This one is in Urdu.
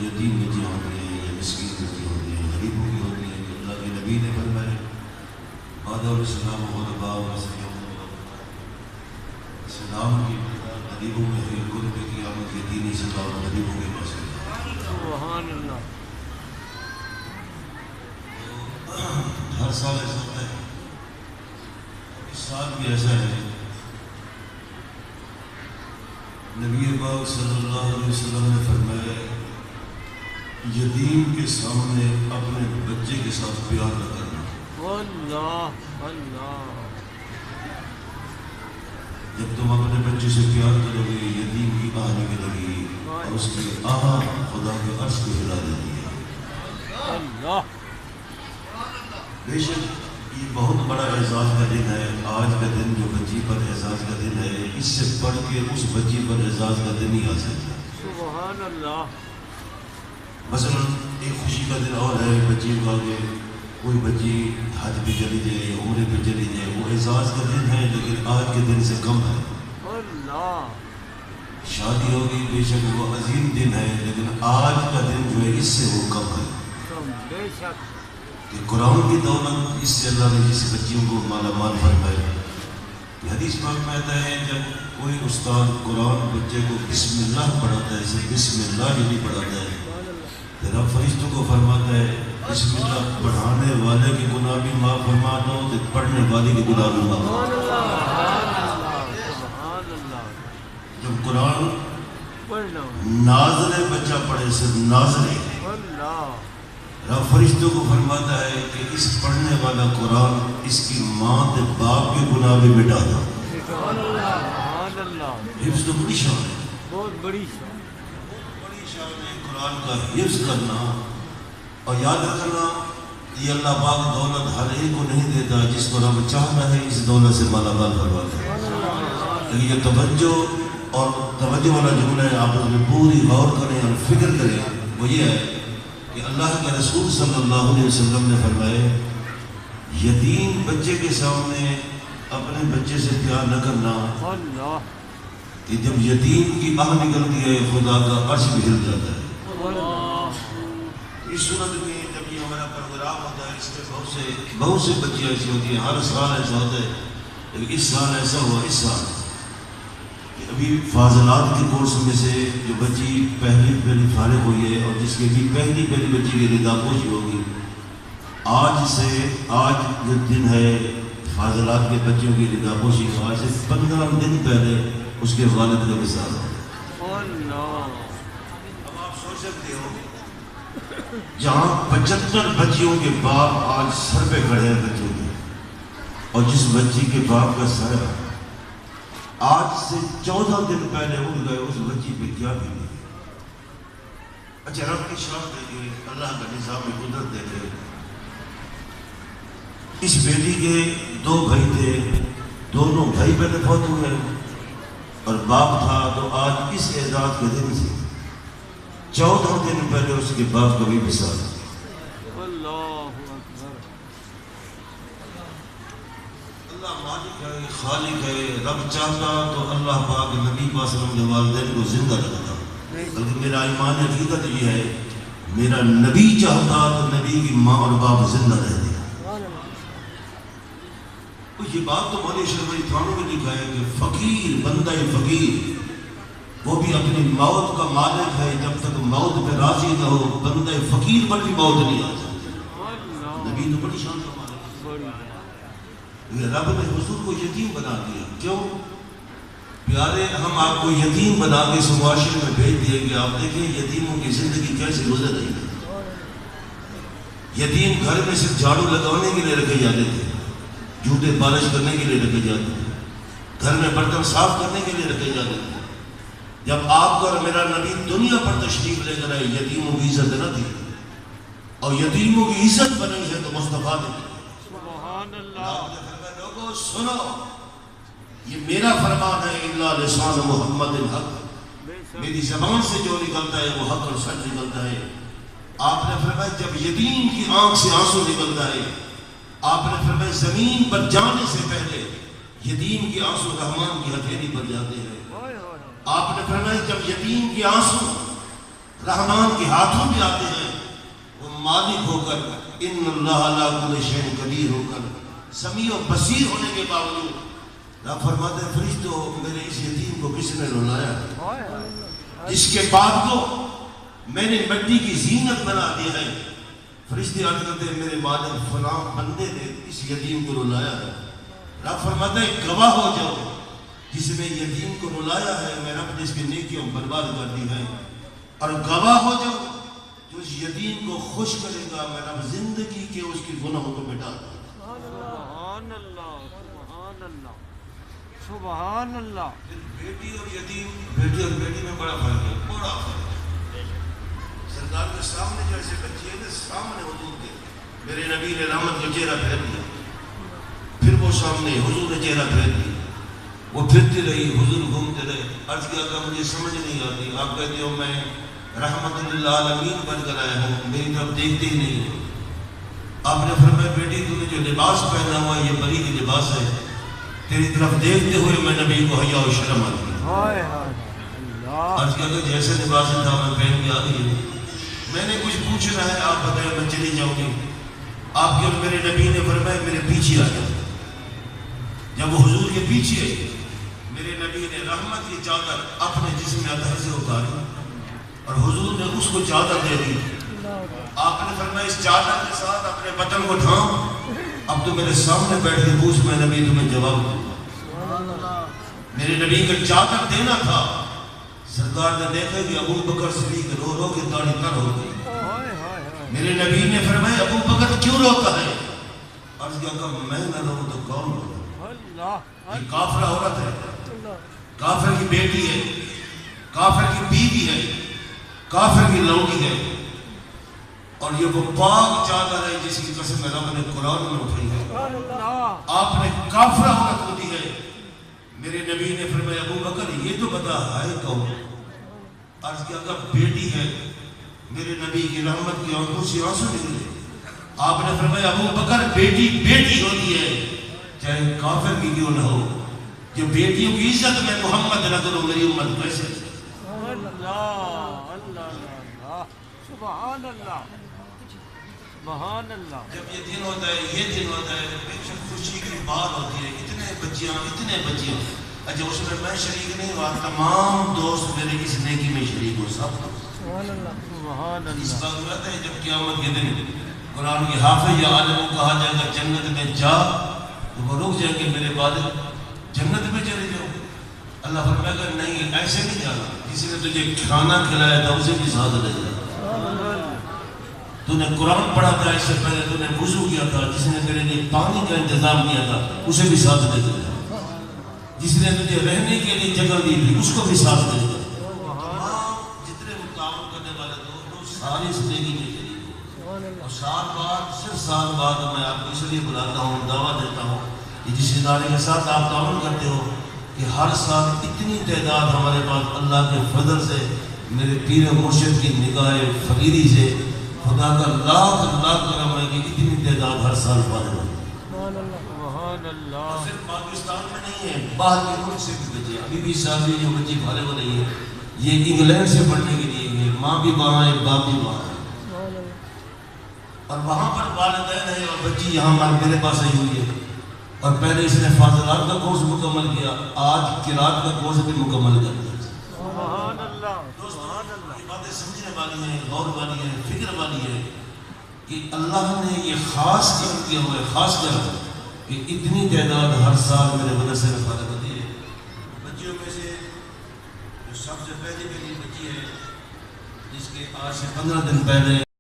یتیم بچیاں ہوتی ہیں یا مسکین بچیاں ہوتی ہیں، غریبوں کی ہوتی ہیں، کہ اللہ کے نبی نے فرمایا آدھا السلام غربا و سلام کی غریبوں میں ہے، غربے کی آمد کے دینی سلام غریبوں کے پاس ہے۔ سبحان اللہ۔ ہر سال ایسا ہوتا ہے، اس سال بھی ایسا ہے۔ نبی پاک صلی اللہ علیہ وسلم نے فرمایا یتیم کے سامنے اپنے بچے کے ساتھ پیار نہ کرنا۔ اللہ اللہ۔ جب تم اپنے بچے سے پیار کرو گے یتیم کی آہ نکلے گی اور اس کی آہ خدا کے عرش کو ہلا دیتی ہے۔ اللہ۔ بے شک یہ بہت بڑا اعزاز کا دن ہے۔ آج کا دن جو بچی پر اعزاز کا دن ہے، اس سے بڑھ کے اس بچی پر اعزاز کا دن ہی آ سکتا ہے۔ سبحان اللہ۔ مثلا ایک خوشی کا دن اور ہے بچی کا کہ کوئی بچی حج پہ چلی جائے عمرے پہ چلی جائے، وہ اعزاز کا دن ہے، لیکن آج کے دن سے کم ہے۔ اللہ۔ شادی ہوگی بے شک وہ عظیم دن ہے، لیکن آج کا دن جو ہے اس سے وہ کم ہے۔ بے شک۔ کہ قرآن کی دولت اس سے اللہ نے جس بچیوں کو مالا مال فرمایا کہ حدیث پاک میں آتا ہے جب کوئی استاد قرآن بچے کو بسم اللہ پڑھاتا ہے، صرف بسم اللہ ہی نہیں پڑھاتا ہے، پھر رب فرشتوں کو فرماتا ہے بسم اللہ پڑھانے والے کے گناہ بھی معاف فرما دو تو پڑھنے والے کے گناہ بھی معاف فرما دو۔ جب قرآن ناظر بچہ پڑھے صرف ناظر رب فرشتوں کو فرماتا ہے کہ اس پڑھنے والا قرآن اس کی ماں کے باپ کے گناہ بھی مٹا دو۔ حفظ تو بڑی شان ہے، بہت بڑی شان، بڑی شان ہے قرآن کا حفظ کرنا۔ اور یاد رکھنا یہ اللہ پاک دولت ہر ایک کو نہیں دیتا، جس کو رب چاہتا ہے اس دولت سے مالا مال کرواتا ہے۔ لیکن یہ توجہ اور توجہ والا جملہ ہے، آپ اس میں پوری غور کریں اور فکر کریں، وہ یہ ہے کہ اللہ کے رسول صلی اللہ علیہ وسلم نے فرمایا یتیم بچے کے سامنے اپنے بچے سے پیار نہ کرنا کہ جب یتیم کی آہ نکلتی ہے خدا کا عرش بھی ہل جاتا ہے۔ اس صورت میں جب یہ ہمارا پروگرام ہوتا ہے اس میں بہت سے بچیاں ایسی ہوتی ہیں، ہر سال ایسا ہوتا ہے، لیکن اس سال ایسا ہوا اس سال کہ ابھی فاضلات کے کورس میں سے جو بچی پہلی فارغ ہوئی ہے اور جس کی بھی پہلی بچی کی ردا پوشی ہوگی، آج جو دن ہے فاضلات کے بچوں کی ردا پوشی کا، آج سے 15 دن پہلے اس کے والد کا وصال ہے۔ اب آپ سوچ سکتے ہو جہاں 75 بچیوں کے باپ آج سر پہ کھڑے ہیں بچوں کے، اور جس بچی کے باپ کا سر آج سے 14 دن پہلے اٹھ گئے، اس بچی پہ کیا بھی نہیں۔ اچھا رب کی شان دیکھے، اللہ کا نظام قدرت دیکھے، اس بیٹی کے 2 بھائی تھے، دونوں بھائی پہلے فوت ہوئے اور باپ تھا، تو آج اس اعزاز کے دن سے 14 دن پہلے اس کے باپ کا بھی وصال۔ اللہ مالک ہے، خالق ہے، رب چاہتا تو اللہ پاک نبی پاک صلی اللہ علیہ وسلم کے والدین کو زندہ رکھتا، بلکہ میرا ایمان حقیقت یہ ہے میرا نبی چاہتا تو نبی کی ماں اور باپ زندہ رہتے۔ یہ بات تو مولوی اشرف علی تھانوی میں لکھا ہے کہ فقیر بندہ فقیر وہ بھی اپنی موت کا مالک ہے، جب تک موت پہ راضی نہ ہو بندہ فقیر پر بھی موت نہیں آ سکتی۔ نبی تو بڑی شان کا مالک ہے، رب نے حضور کو یتیم بنا دیا۔ کیوں پیارے؟ ہم آپ کو یتیم بنا کے اس معاشرے میں بھیج دیں گے، آپ دیکھیں یتیموں کی زندگی کیسے گزر رہی ہے۔ یتیم گھر میں صرف جھاڑو لگانے کے لیے رکھے جاتے تھے، جوتے پالش کرنے کے لیے رکھے جاتے تھے، گھر میں برتن صاف کرنے کے لیے رکھے جاتے تھے۔ جب آپ کا اور میرا نبی دنیا پر تشریف لے کر آئے یتیموں کی عزت نہ تھی، اور یتیموں کی عزت بنی ہے تو مصطفیٰ نے سبحان اللہ۔ آپ نے فرمایا لوگوں سنو، یہ میرا فرمان ہے، الا لسان محمد الحق، میری زبان سے جو نکلتا ہے وہ حق اور سچ نکلتا ہے۔ آپ نے فرمایا جب یتیم کی آنکھ سے آنسو نکلتا ہے، آپ نے فرمایا زمین پر جانے سے پہلے یتیم کی آنسو رحمان کی ہتھیلی پر جاتے ہیں۔ آپ نے فرمایا جب یتیم کی آنسو رحمان کے ہاتھوں بھی آتے ہیں، وہ مالک ہو کر، ان اللہ علی کل شیء قدیر ہو کر، سمیع و بصیر ہونے کے باوجود رب فرماتے ہیں فرشتوں میرے اس یتیم کو کس نے رلایا ہے؟ اس کے بعد کو میں نے مٹی کی زینت بنا دی ہے۔ فرشتے عرض کرتے ہیں میرے مالک فلاں بندے نے اس یتیم کو رلایا ہے۔ رب فرماتا ہے گواہ ہو جاؤ، جس نے یتیم کو رلایا ہے میں رب نے اس کی نیکیوں برباد کر دی ہے، اور گواہ ہو جاؤ جو اس یتیم کو خوش کرے گا میں رب زندگی کے اس کی گناہوں کو مٹا دوں گا۔ سبحان اللہ، سبحان اللہ، سبحان اللہ۔ بیٹی اور یتیم، بیٹی اور بیٹی میں بڑا فرق ہے، بڑا فرق ہے۔ سرکار کے سامنے جیسے بچے ہیں سامنے حضور کے، میرے نبی نے رحمت کا چہرہ پھیر دیا، پھر وہ سامنے حضور نے چہرہ پھیر دیا، وہ پھرتی رہی، حضور گھومتے رہے، عرض کیا کہ مجھے سمجھ نہیں آتی، آپ کہتے ہو میں رحمت للعالمین بن کر آیا ہوں، میری طرف دیکھتے ہی نہیں ہو۔ آپ نے فرمایا بیٹی تو نے جو لباس پہنا ہوا یہ پری کی لباس ہے، تیری طرف دیکھتے ہوئے میں نبی کو حیا و شرم آتی ہے۔ ہائے ہائے اللہ، عرض کیا کہ جیسے لباس تھا میں پہن کے آ گئی ہوں، میں نے کچھ پوچھنا ہے آپ بتائیں میں چلی جاؤں گی۔ آپ کے اور میرے نبی نے فرمایا میرے پیچھے آ جاؤ۔ جب وہ حضور کے پیچھے آئی میرے نبی نے رحمت کی چادر اپنے جسم اطہر سے اتاری اور حضور نے اس کو چادر دے دی۔ آپ نے فرمایا اس چادر کے ساتھ اپنے بدن کو ڈھانپ، اب تو میرے سامنے بیٹھ کے پوچھ میں نبی تمہیں جواب دوں گا۔ میرے نبی کا چادر دینا تھا، سرکار نے دیکھا کہ ابو بکر صدیق رو رو کے داڑھی تر ہو گئی۔ میرے نبی نے فرمایا ابو بکر کیوں روتا ہے؟ عرض کیا کہ میں نہ رو تو کون رو؟ یہ کافر عورت ہے، کافر کی بیٹی ہے، کافر کی بیوی ہے، کافر کی لونڈی ہے، اور یہ وہ پاک چادر ہے جس کی قسم رب نے قرآن میں اٹھائی ہے۔ آپ نے کافر عورت کو دی ہے۔ میرے نبی نے فرمایا ابو بکر یہ تو بتا ہے کون؟ عرض کیا کہ بیٹی ہے۔ میرے نبی کی رحمت کی آنکھوں سے آنسو نکلے۔ آپ نے فرمایا ابو بکر بیٹی بیٹی ہوتی ہے چاہے کافر کی کیوں نہ ہو، جو بیٹیوں کی عزت میں محمد نہ کرو میری امت کیسے؟ اللہ اللہ اللہ، سبحان اللہ، سبحان اللہ۔ جب یہ دن ہوتا ہے یہ دن ہوتا ہے بے شک خوشی کی بات ہوتی ہے، اتنے بچیاں اچھا اس میں شریک نہیں ہوا، تمام دوست میرے اس نیکی میں شریک ہو سب۔ سبحان اس اللہ، کا ضرورت ہے جب قیامت کے دن قرآن کے حافظ یا عالم کو کہا جائے گا جنت میں جا تو وہ رک جائیں گے میرے بعد جنت میں چلے جاؤ۔ اللہ فرمائے گا نہیں ایسے نہیں جانا، کسی نے تجھے کھانا کھلایا تھا اسے بھی ساتھ لے جا، تو نے قرآن پڑھا تھا اس سے پہلے تو نے وضو کیا تھا، جس نے تیرے لیے پانی کا انتظام کیا تھا اسے بھی ساتھ لے جا، جس نے تجھے رہنے کے لیے جگہ دی تھی اس کو بھی ساتھ لے جا۔ تمام جتنے متعاون کرنے والے دوست ساری زندگی میں شریک ہو، اور سال بعد صرف سال بعد میں آپ کو اس لیے بلاتا ہوں، دعویٰ دیتا ہوں کہ جس ادارے کے ساتھ آپ تعاون کرتے ہو کہ ہر سال اتنی تعداد ہمارے پاس اللہ کے فضل سے میرے پیر مرشد کی نگاہ فقیری سے خدا کا لاکھ کرم ہے کہ اتنی تعداد ہر سال فارغ ہوتی ہے۔ سبحان اللہ، صرف پاکستان میں نہیں ہے، باہر کے ملک سے بھی بچے، ابھی بھی ساتھ جو بچے فارغ ہو رہی ہے یہ انگلینڈ سے پڑھنے کے لیے گئے، ماں بھی وہاں ہے باپ بھی وہاں ہے، اور وہاں پر والدین ہے اور بچی یہاں میرے پاس آئی ہوئی ہے، اور پہلے اس نے فاضلات کا کورس مکمل کیا، آج قرات کا کورس بھی مکمل کر دیا۔ سبحان اللہ، سبحان اللہ، یہ باتیں سمجھنے والی ہیں، غور والی ہیں، فکر والی ہے کہ اللہ نے یہ خاص کام کیا ہوا ہے، خاص کر کہ اتنی تعداد ہر سال میرے مدرسے میں فارغ ہوتی ہے۔ بچیوں میں سے جو سب سے پہلے میری بچی ہے جس کے آج سے 15 دن پہلے